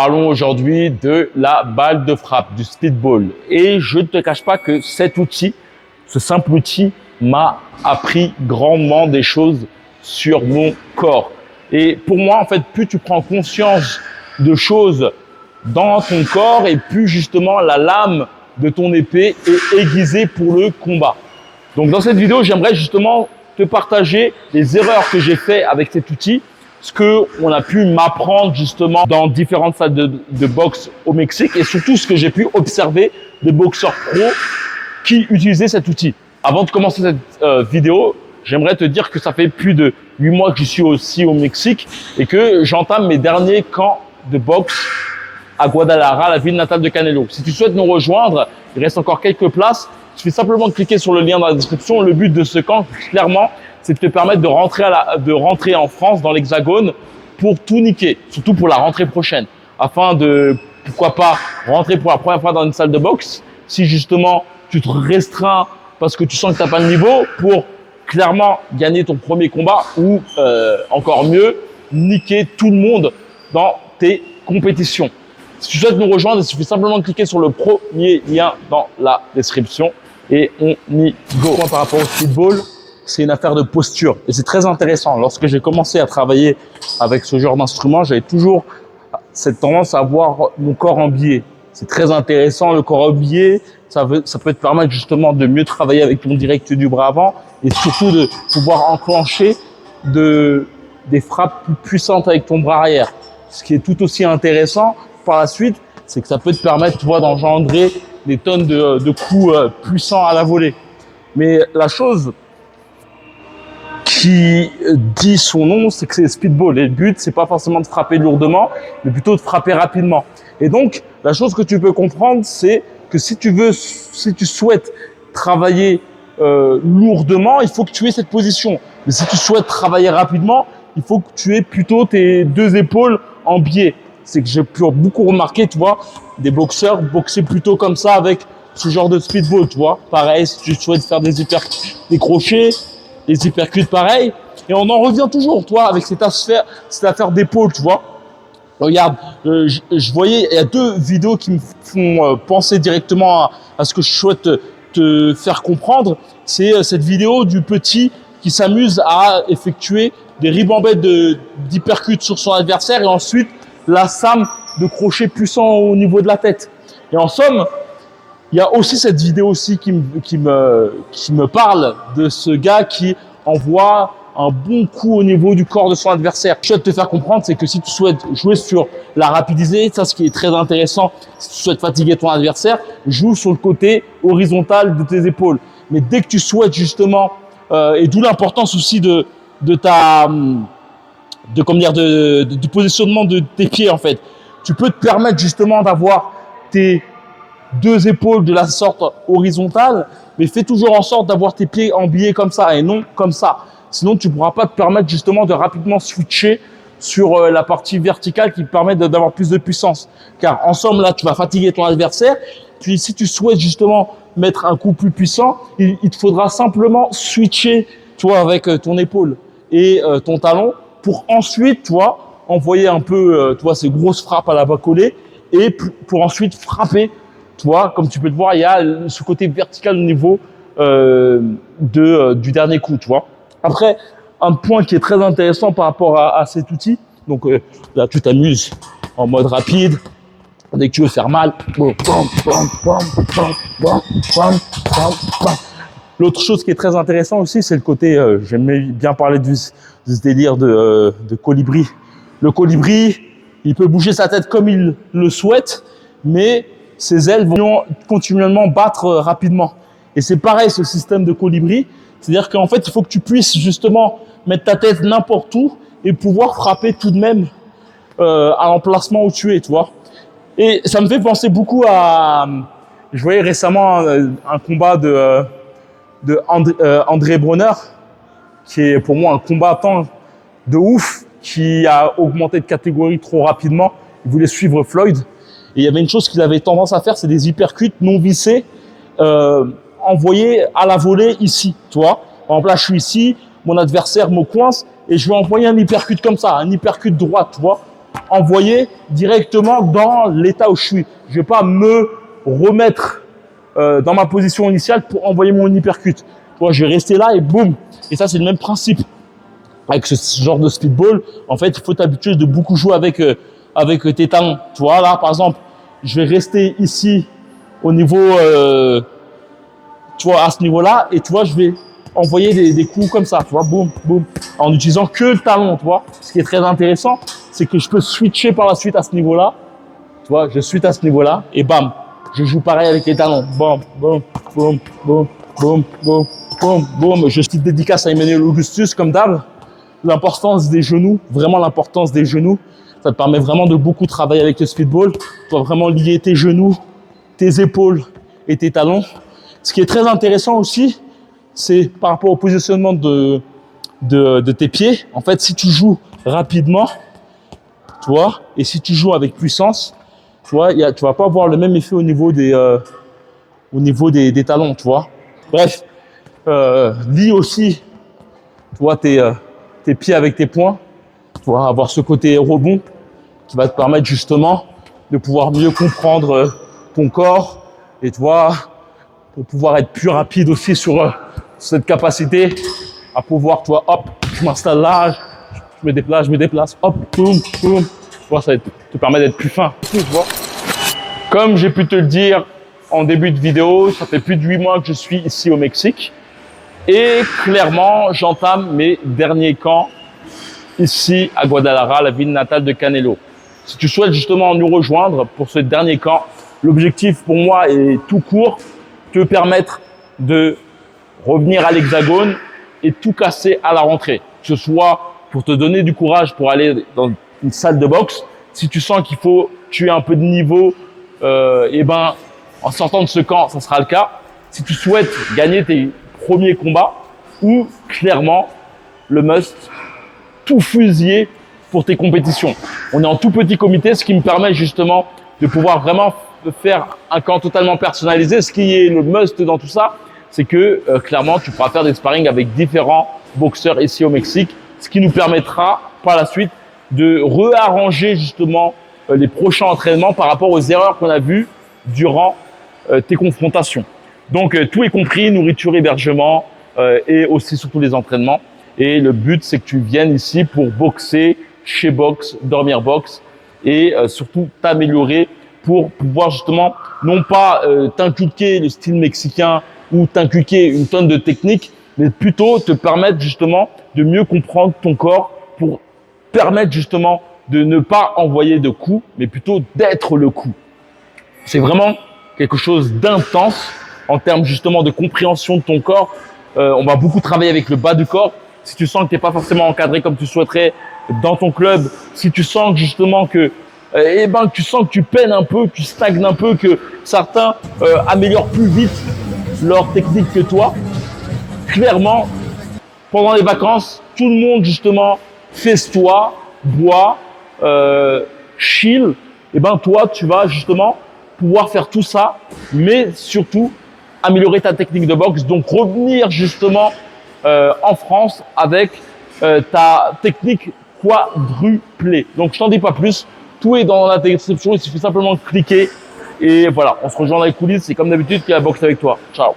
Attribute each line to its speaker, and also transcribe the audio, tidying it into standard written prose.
Speaker 1: Parlons aujourd'hui de la balle de frappe, du speedball. Et je ne te cache pas que cet outil, ce simple outil, m'a appris grandement des choses sur mon corps. Et pour moi, en fait, plus tu prends conscience de choses dans ton corps et plus justement la lame de ton épée est aiguisée pour le combat. Donc dans cette vidéo, j'aimerais justement te partager les erreurs que j'ai fait avec cet outil, ce que on a pu m'apprendre justement dans différentes salles de boxe au Mexique et surtout ce que j'ai pu observer de boxeurs pros qui utilisaient cet outil. Avant de commencer cette vidéo, j'aimerais te dire que ça fait plus de 8 mois que je suis aussi au Mexique et que j'entame mes derniers camps de boxe à Guadalajara, la ville natale de Canelo. Si tu souhaites nous rejoindre, il reste encore quelques places. Il suffit simplement de cliquer sur le lien dans la description. Le but de ce camp, clairement, c'est de te permettre de rentrer en France, dans l'Hexagone, pour tout niquer, surtout pour la rentrée prochaine, afin de, pourquoi pas, rentrer pour la première fois dans une salle de boxe, si justement tu te restreins parce que tu sens que tu n'as pas le niveau, pour clairement gagner ton premier combat ou, encore mieux, niquer tout le monde dans tes compétitions. Si tu souhaites nous rejoindre, il suffit simplement de cliquer sur le premier lien dans la description et on y go. Par rapport au speedball, c'est une affaire de posture et c'est très intéressant. Lorsque j'ai commencé à travailler avec ce genre d'instrument, j'avais toujours cette tendance à voir mon corps en biais. C'est très intéressant, le corps en biais, ça peut te permettre justement de mieux travailler avec ton direct du bras avant et surtout de pouvoir enclencher des frappes plus puissantes avec ton bras arrière. Ce qui est tout aussi intéressant par la suite, c'est que ça peut te permettre, tu vois, d'engendrer des tonnes de coups puissants à la volée. Mais la chose qui dit son nom, c'est que c'est speedball. Et le but, c'est pas forcément de frapper lourdement, mais plutôt de frapper rapidement. Et donc, la chose que tu peux comprendre, c'est que si tu souhaites travailler lourdement, il faut que tu aies cette position. Mais si tu souhaites travailler rapidement, il faut que tu aies plutôt tes deux épaules en biais. C'est que j'ai pu beaucoup remarquer, tu vois, des boxeurs boxer plutôt comme ça avec ce genre de speedball, tu vois. Pareil, si tu souhaites faire des crochets, des hypercuts pareil. Et on en revient toujours, toi, avec cette affaire d'épaule, tu vois. Regarde, je voyais, il y a 2 vidéos qui me font penser directement à ce que je souhaite te faire comprendre. C'est cette vidéo du petit qui s'amuse à effectuer des ribambelles d'hypercuts sur son adversaire et ensuite l'assame de crochets puissants au niveau de la tête. Et en somme, il y a aussi cette vidéo aussi qui me parle de ce gars qui envoie un bon coup au niveau du corps de son adversaire. Ce que je souhaite te faire comprendre, c'est que si tu souhaites jouer sur la rapidité, ça ce qui est très intéressant, si tu souhaites fatiguer ton adversaire, joue sur le côté horizontal de tes épaules. Mais dès que tu souhaites justement, et d'où l'importance aussi du positionnement de tes pieds en fait. Tu peux te permettre justement d'avoir tes 2 épaules de la sorte horizontale, mais fais toujours en sorte d'avoir tes pieds en biais comme ça et non comme ça. Sinon, tu ne pourras pas te permettre justement de rapidement switcher sur la partie verticale qui te permet d'avoir plus de puissance. Car en somme, là, tu vas fatiguer ton adversaire. Puis si tu souhaites justement mettre un coup plus puissant, il te faudra simplement switcher, tu vois, avec ton épaule et ton talon pour ensuite, tu vois, envoyer un peu, tu vois, ces grosses frappes à la bas collée et pour ensuite frapper, tu vois, comme tu peux le voir, il y a ce côté vertical au niveau du dernier coup, tu vois. Après, un point qui est très intéressant par rapport à cet outil, donc là, tu t'amuses en mode rapide, dès que tu veux faire mal, l'autre chose qui est très intéressant aussi, c'est le côté, j'aimais bien parler de ce délire de colibri. Le colibri, il peut bouger sa tête comme il le souhaite, mais ses ailes vont continuellement battre rapidement. Et c'est pareil, ce système de colibri, c'est-à-dire qu'en fait, il faut que tu puisses justement mettre ta tête n'importe où et pouvoir frapper tout de même à l'emplacement où tu es, tu vois. Et ça me fait penser beaucoup à... Je voyais récemment un combat de André Bronner, qui est pour moi un combattant de ouf, qui a augmenté de catégorie trop rapidement. Il voulait suivre Floyd. Et il y avait une chose qu'il avait tendance à faire, c'est des hypercuts non vissés, envoyés à la volée ici, tu vois. Par exemple, là, je suis ici, mon adversaire me coince et je vais envoyer un hypercut comme ça, un hypercut droit, tu vois. envoyer directement dans l'état où je suis. Je vais pas me remettre dans ma position initiale pour envoyer mon uppercut. Tu vois, je vais rester là et boum. Et ça, c'est le même principe. Avec ce genre de speedball, en fait, il faut t'habituer de beaucoup jouer avec tes talons. Tu vois, là, par exemple, je vais rester ici au niveau, tu vois, à ce niveau-là, et tu vois, je vais envoyer des coups comme ça, tu vois, boum, boum, en utilisant que le talon, tu vois. Ce qui est très intéressant, c'est que je peux switcher par la suite à ce niveau-là. Tu vois, je switch à ce niveau-là, et bam, je joue pareil avec les talons. Boum, boum, boum, boum, boum, boum, boum, boum. Je suis dédicace à Emmanuel Augustus, comme d'hab. L'importance des genoux, vraiment l'importance des genoux. Ça te permet vraiment de beaucoup travailler avec le speedball. Tu dois vraiment lier tes genoux, tes épaules et tes talons. Ce qui est très intéressant aussi, c'est par rapport au positionnement de tes pieds. En fait, si tu joues rapidement, tu vois, et si tu joues avec puissance, tu vois, tu vas pas avoir le même effet au niveau des des talons, tu vois. Bref, lie aussi, tu vois, tes pieds avec tes poings, tu vois, avoir ce côté rebond qui va te permettre justement de pouvoir mieux comprendre ton corps et tu vois, pour pouvoir être plus rapide aussi sur cette capacité à pouvoir, tu vois, hop, je m'installe là, je me déplace, hop, boum, boum, tu vois, ça te permet d'être plus fin, tu vois. Comme j'ai pu te le dire en début de vidéo, ça fait plus de 8 mois que je suis ici au Mexique. Et clairement, j'entame mes derniers camps ici à Guadalajara, la ville natale de Canelo. Si tu souhaites justement nous rejoindre pour ce dernier camp, l'objectif pour moi est tout court, te permettre de revenir à l'Hexagone et tout casser à la rentrée. Que ce soit pour te donner du courage pour aller dans une salle de boxe. Si tu sens qu'il faut tuer un peu de niveau, et ben, en sortant de ce camp, ça sera le cas. Si tu souhaites gagner tes premiers combats ou clairement le must, tout fusiller pour tes compétitions. On est en tout petit comité, ce qui me permet justement de pouvoir vraiment faire un camp totalement personnalisé. Ce qui est le must dans tout ça, c'est que clairement, tu pourras faire des sparring avec différents boxeurs ici au Mexique, ce qui nous permettra par la suite de réarranger justement les prochains entraînements par rapport aux erreurs qu'on a vues durant tes confrontations. Donc, tout est compris, nourriture, hébergement et aussi surtout les entraînements. Et le but, c'est que tu viennes ici pour boxer, chez Box, dormir Box et surtout t'améliorer pour pouvoir justement non pas t'inculquer le style mexicain ou t'inculquer une tonne de techniques, mais plutôt te permettre justement de mieux comprendre ton corps pour permettre justement de ne pas envoyer de coups, mais plutôt d'être le coup. C'est vraiment quelque chose d'intense en termes justement de compréhension de ton corps. On va beaucoup travailler avec le bas du corps. Si tu sens que tu n'es pas forcément encadré comme tu souhaiterais dans ton club, si tu sens justement que tu sens que tu peines un peu, que tu stagnes un peu, que certains améliorent plus vite leur technique que toi, clairement, pendant les vacances, tout le monde justement fesse-toi, bois, chill. Et ben toi, tu vas justement pouvoir faire tout ça, mais surtout améliorer ta technique de boxe. Donc revenir justement en France avec ta technique quadruplée. Donc je t'en dis pas plus. Tout est dans la description. Il suffit simplement de cliquer. Et voilà, on se rejoint dans les coulisses. C'est comme d'habitude qui a boxe avec toi. Ciao.